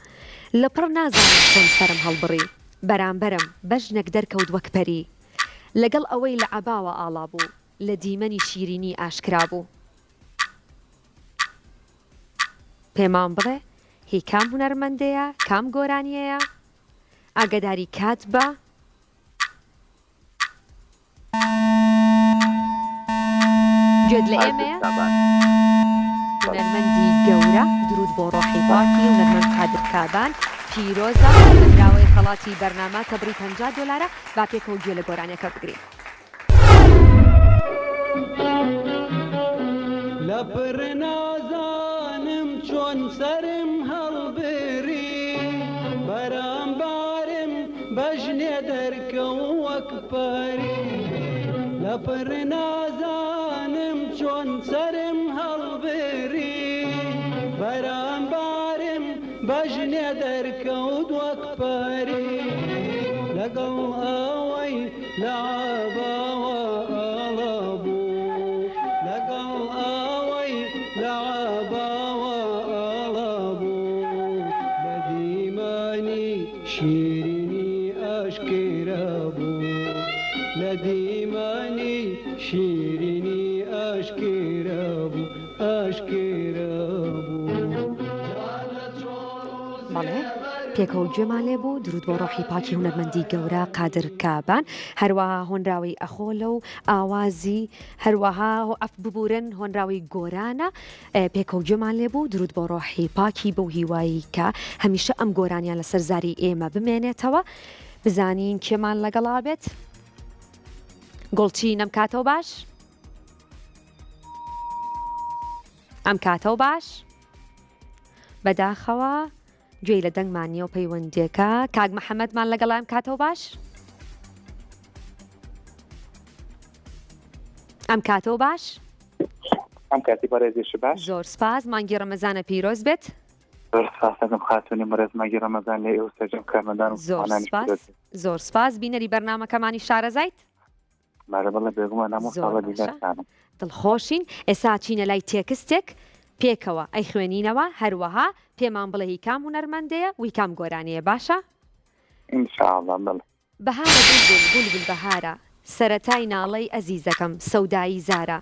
لە پڕ نازانم چۆن سەرم هەڵبڕی بەرامبەرم بەژنێک دەرکەوت وەک پەری لەگەڵ ئەوەی لە عەباوە ئاڵا بوو لە دیمەنی شیرینی ئاشکرا بوو پێمان بڵێ هی کام هونەرمەندەیە کام گۆرانیەیە ئاگاداری کات بە درود لە ئێمەیە هونەرمەندی گەورە درود بۆ ڕۆحی پاکی هونەرمەند قادر کابان پیرۆزە بەراوەی خەڵاتی بەرنامە کە بڕی $50 با پێکەوە گوێ لە گۆرانەکە بگرین. لەپڕ نازانم چۆن سەرم هەڵبێری بەرامبارم بەژنێ دەرکەوە وەک پەری لەپڕ نازانم چۆن سەرم هەڵبێری بەرامبارم بەژنێ دەرکەوت وەک پەری لەگەڵ ئەوەی لە عەباوە ئاڵە بوو لەگەڵ ئەوەی لە عەباوە ئاڵە بوو لە دیمانی شیرینی ئاشکرا بوو لە دیمانی شیرینی ئاشکرا بوو ئاشکرا بوو. بەڵێ پێکەوە گوێمان لێ بوو درود بۆ ڕۆحی پاکی هونەرمەندی گەورە قادر کابان هەروەها هۆنراوی ئەخۆلە و ئاوازی هەروەها ئەف ببورن هۆنراوی گۆرانە پێکەوە گوێمان لێ بوو درود بۆ ڕۆحی پاکی بەو هیوایی کە هەمیشە ئەم گۆرانیان لەسەر زاری ئێمە بمێنێتەوە بزانین کێمان لەگەڵا بێت گوڵچی نەم کاتەوە باش ئەم کاتەوە باش بەداخەوە گوێی لە دەنگمانیە و پەیوەندێکە کاک محەممەدمان لەگەڵام کاتەوە باش ئەم کاتەوە باش ئەم کاتی بەڕێزیش باش زۆر سپاس مانگی ڕەمەزانە پیرۆز بێت سپاسەکەم خاتونی مەرز ماگی ڕەمەزان لێ ئێوە سەرجەم کارمەندان و زۆر سپاس بینەری بەرنامەکەمانی شارەزایت مارە بەڵێ بێگومان هەموو ساڵە دیدارتانم دڵخۆشین ئێستا چینە لای تێکستێک پێکەوە ئەی خوێنینەوە هەروەها پێمان بڵێ هی کام هونەرمەندەیە وی کام گۆرانەیە باشە؟ ئینشاءڵڵا بڵێ بەهارە بولبول بەهارە سەرەتای ناڵەی ئەزیزەکەم سەودایی زارە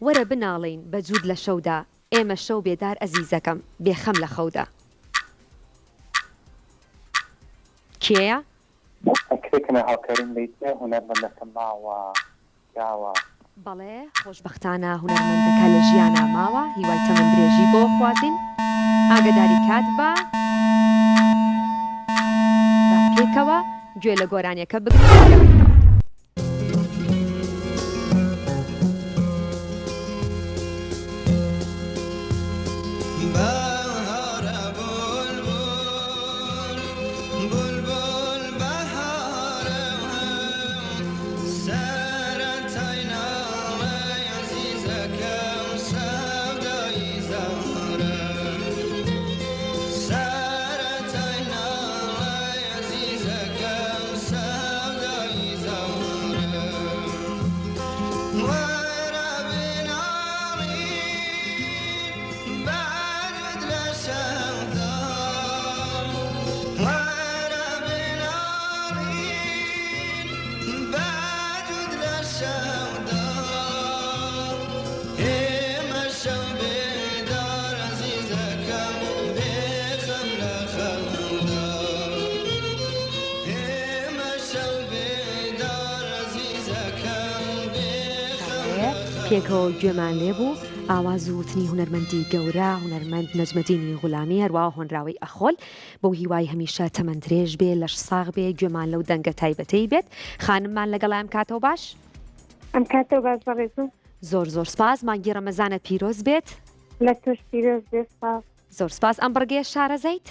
وەرە بناڵین بە جوود لە شەودا ئێمە شەو بێدار ئەزیزەکەم بێخەم لە خەودا کێیە؟ ئەکرێکنە هاوکاریم لیتە هونەرمەندەکەم ماوە یاوە بەڵێ خۆشبەختانە هونەرمەندەکە لە ژیانە ماوە هیوای تەمەند درێژی بۆ خوازین ئاگداری کات بە پێکەوە گوێ لە گۆرانیەکە بگرین پێکەوە گوێمان لێ بوو ئاواز وتنی هونەرمەندی گەورە هونەرمەند نەجمەدینی غولامی هەروە هۆنراوی ئەخۆل بۆ هیوای هەمیشە تەمەندرێژ بێ لەش ساغ بێ گوێمان لەو دەنگە تایبەتەی بێت خانممان لەگەڵام کاتەوە باش ئەم کاتەوە باش بەڕێزم زۆر سپاس مانگی ڕەمەزانە پیرۆز بێت لە تۆش پیرۆز بێت سپاس زۆر سپاس ئەم بڕگەیە شارەزەیت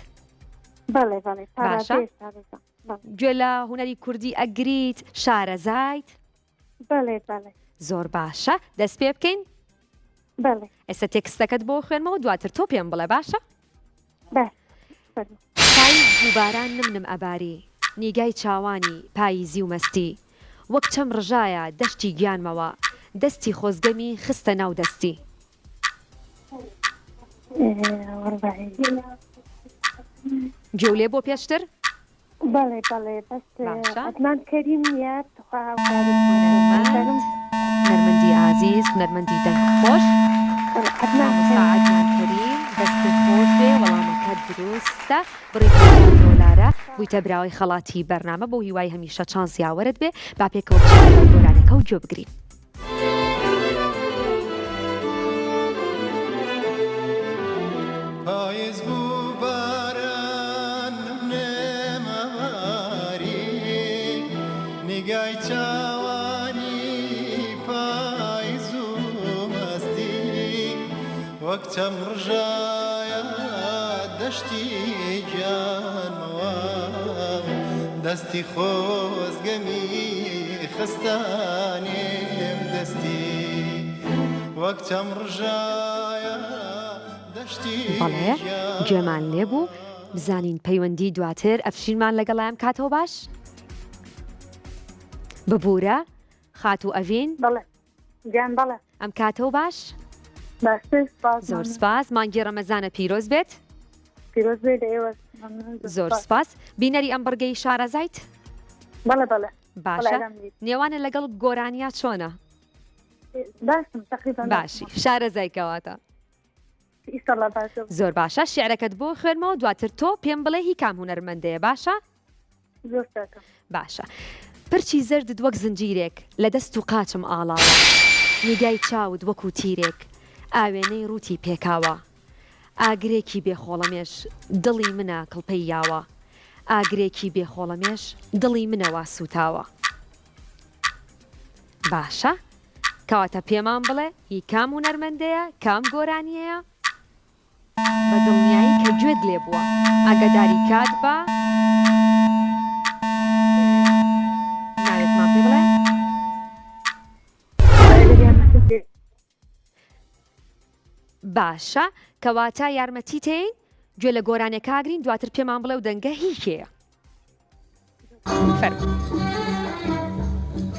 بەڵێ بەڵێ باشە گوێ لە هونەری کوردی ئەگریت شارەزایت بەڵێ بەڵێ زۆر باشە دەست پێ بکەین بەڵێ ئێستا تێکستەکەت بۆ خوێنمەوە دواتر تۆ پێم بڵێ باشە پاییز بووباران نمنم ئەباری نیگای چاوانی پاییزی و مەستی وەک چەم ڕژایە دەشتی گیانمەوە دەستی خۆزگەمی خستە ناو دەستی گوێ بۆ پێشتر بەڵێ بەڵێ بەس ئەدمان کەریم نیە هونەرمەندی عازیز هونەرمەندی دەنگ خۆش عەدنان کەریم دەستی خۆش بێ وەڵامەکە دروستە بڕی $50 بوویتە براوەی خەڵاتی بەرنامە بۆ هیوای هەمیشە چانس یاوەرت بێ با پێکەوە گۆرانەکە و گوێ بگرین نیگای چاوانی پاییز و مستی وەکچەم ڕژایە دەشتی گیانەوە دەستی خۆزگەمی خستانێم دەستی وەکچەم ڕژایە دەشتی بەڵێ گوێمان لێبوو بزانین پەیوەندی دواتر ئەفشینمان لەگەڵایان کاتەوە باش ببوورە خات و ئەڤین بەڵێ گیان بەڵێ ئەم کاتەوە باش باشتر سپاس زۆر سپاس مانگی ڕەمەزانە پیرۆز بێت پیرۆز بێت ئێوە زۆر سپاس بینەری ئەم بڕگەی شارەزایت بەڵێ بەڵێ باشە نێوانە لەگەڵ گۆرانیا چۆنە باشم تقریبا باشی شارەزای کەواتە ئیشەڵا باشە زۆر باشە شیعرەکەت بۆ خوێنمەوە دواتر تۆ پێم بڵێ هی کام هونەرمەندەیە باشە زۆر چاکە باشە پرچی زەردت وەک زنجیرێک لە دەست و قاچم ئاڵاوە نیگای چاوت وەکو تیرێک ئاوێنەی ڕووتی پێکاوە ئاگرێکی بێخۆڵەمێش دڵی منە کڵپەی یاوە ئاگرێکی بێخۆڵەمێش دڵی منەوە سوتاوە باشە کەواتە پێمان بڵێ هی کام هونەرمەندەیە کام گۆرانیەیە بە دڵنیایی کە گوێت لێ بووە ئاگاداری کات بە ناوێتمان پێ بڵێ باشە کەواتە یارمەتی تێین گوێ لە گۆرانێک کاگرین دواتر پێمان بڵێ و دەنگە هی کێیە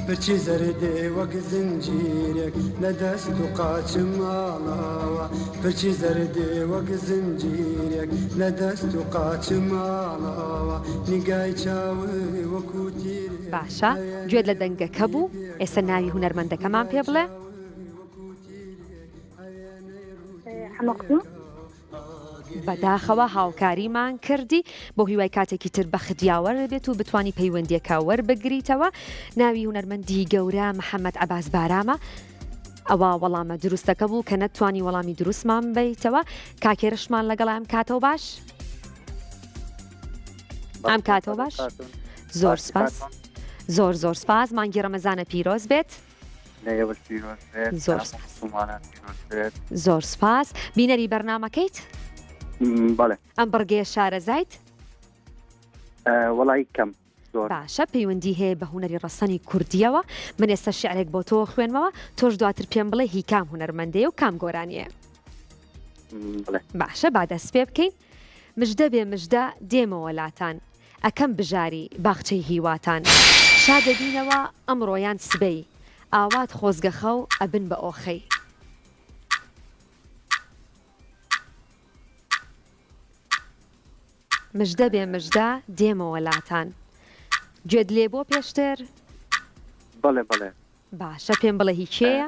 پرچی زەردێ وەک زنجیرێک لە دەست و قاچم ماڵاوە پرچی زەردێ وەک زنجیرێک لە دەست و قاچم ماڵاوە نیگای چاوی وەکو تیرێک باشە گوێت لە دەنگەکە بوو ئێستا ناوی هونەرمەندەکەمان پێ بڵێ حەمەقتوو بەداخەوە هاوکاریمان کردی بۆ هیوای کاتێکی تر بە خدیاوەر بێت و بتانی پەیوەندیەکە وەربگریتەوە ناوی هونەرمەندی گەورە محەممەد عەباس بارامە ئەوە وەڵامە دروستەکە بوو کە نەتوانی وەڵامی دروستمان بیتەوە کاکێرشمان لەگەڵ ئەم کاتەوە باش ئەم کاتەوە باش زۆر سپاس زۆر سپاس مانگی ڕەمەزانە پیرۆز بێت زۆر سپاس بینەری بەرنامەکەیت بەڵێ ئەم بڕگەیە شارەزایت وەڵی کەم باشە پەیوەندی هەیە بە هونەری ڕەسەنی کوردیەوە من ئێستا شعرێک بۆ تۆ خوێنمەوە تۆش دواتر پێم بڵێ هی کام هونەرمەندەیە و کام گۆرانیە باشە با دەست پێ بکەین مژدە بێ مژدە دێمەوە لاتان ئەکەم بژاری باخچەی هیواتان شادەبینەوە ئەمڕۆیان سبەی ئاوات خۆزگەخە و ئەبن بە ئۆخەی مژدە بێ مژدە دێمەوە لاتان گوێت لێ بۆ پێشتر بەڵێ بەڵێ باشە پێم بڵێ هی کێیە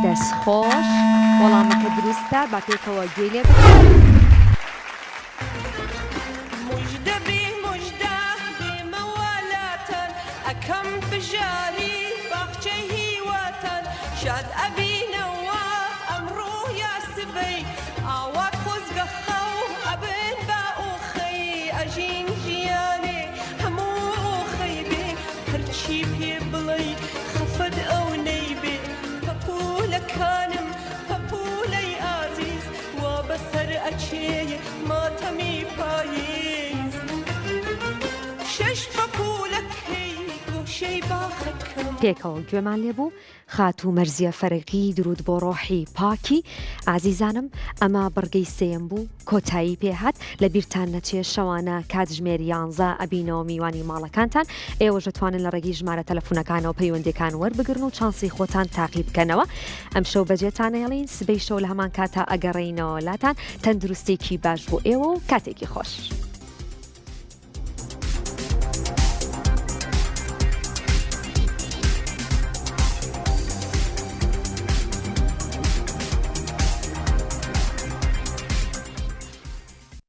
دەستخۆش وەڵامەکە دروستە با پێکەوە گوێ لێ بکەین مژدە بێ مژدە دێمەوە لاتان ئەکەم بژاری باخچەی هیواتان شاد ئەبینەوە ئەمڕۆ یا سبەی ئاوات خۆزگەخە و ئەبن بە ئۆخەی ئەژین ژیانێ هەموو ئۆخەی بێ هەرچی پێ بڵێ خەفەت ئەو نەیبێ پەپوولەکانم پەپوولەی ئازیز وا بەسەر ئەچێ ماتەمی پاییز شەش پەپوولەکەی گۆشەی باخەکەم پێکەوە گوێمان لێبوو خات و مەرزیە فەرەقی درود بۆ ڕۆحی پاکی ئازیزانم ئەمە بڕگەی سێم بوو کۆتایی پێهات لە بیرتان نەچێ شەوانە کاتژمێر 11 ئەبینەوە میوانی ماڵەکانتان ئێوەش دەتوانن لە ڕێگەی ژمارە تەلەفۆنەکانەوە پەیوەندیەکان وەربگرن و چانسی خۆتان تاقی بکەنەوە ئەم شەو بەجێتان هێڵین سبەی شەو لە هەمان کاتە ئەگەڕێینەوە لاتان تەندروستێکی باش بۆ ئێوە و کاتێکی خۆش.